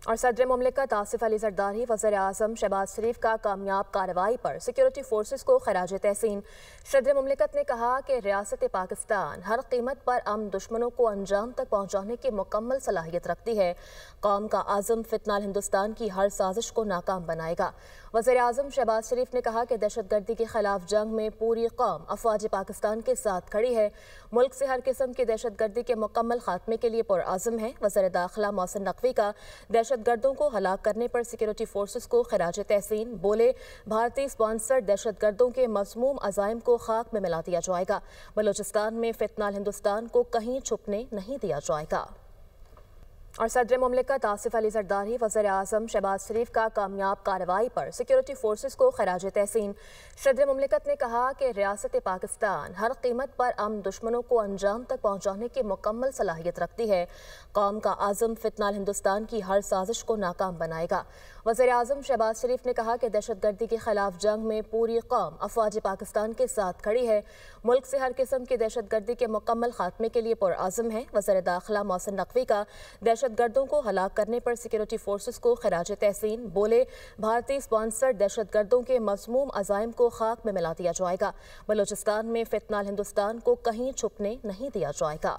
اور صدر مملکت آصف علی زرداری وزیر اعظم شہباز شریف کا کامیاب کارروائی پر سیکیورٹی فورسز کو خراج تحسین۔ صدر مملکت نے کہا کہ ریاست پاکستان ہر قیمت پر امن دشمنوں کو انجام تک پہنچانے کی مکمل صلاحیت رکھتی ہے۔ قوم کا عزم فتنہ ہندوستان کی ہر سازش کو ناکام بنائے گا۔ وزیر اعظم شہباز شریف نے کہا کہ دہشت گردی کے خلاف جنگ میں پوری قوم افواج پاکستان کے ساتھ کھڑی ہے، ملک سے ہر قسم کی دہشت گردی کے مکمل خاتمے کے لیے پرعزم ہے۔ وزیر داخلہ محسن نقوی کا دہشت گردوں کو ہلاک کرنے پر سیکیورٹی فورسز کو خراج تحسین، بولے بھارتی سپانسرڈ دہشت گردوں کے مذموم عزائم کو خاک میں ملا دیا جائے گا، بلوچستان میں فتنہ ہندوستان کو کہیں چھپنے نہیں دیا جائے گا۔ اور صدر مملکت آصف علی زرداری وزیر اعظم شہباز شریف کا کامیاب کارروائی پر سیکیورٹی فورسز کو خراج تحسین۔ صدر مملکت نے کہا کہ ریاست پاکستان ہر قیمت پر امن دشمنوں کو انجام تک پہنچانے کی مکمل صلاحیت رکھتی ہے۔ قوم کا عزم فتنہ ہندوستان کی ہر سازش کو ناکام بنائے گا۔ وزیر اعظم شہباز شریف نے کہا کہ دہشت گردی کے خلاف جنگ میں پوری قوم افواج پاکستان کے ساتھ کھڑی ہے، ملک سے ہر قسم کی دہشت گردی کے مکمل خاتمے کے لیے پرعزم ہے۔ وزیر داخلہ محسن نقوی کا دہشت گردوں کو ہلاک کرنے پر سیکیورٹی فورسز کو خراج تحسین، بولے بھارتی سپانسرڈ دہشت گردوں کے مذموم عزائم کو خاک میں ملا دیا جائے گا، بلوچستان میں فتنہ ہندوستان کو کہیں چھپنے نہیں دیا جائے گا۔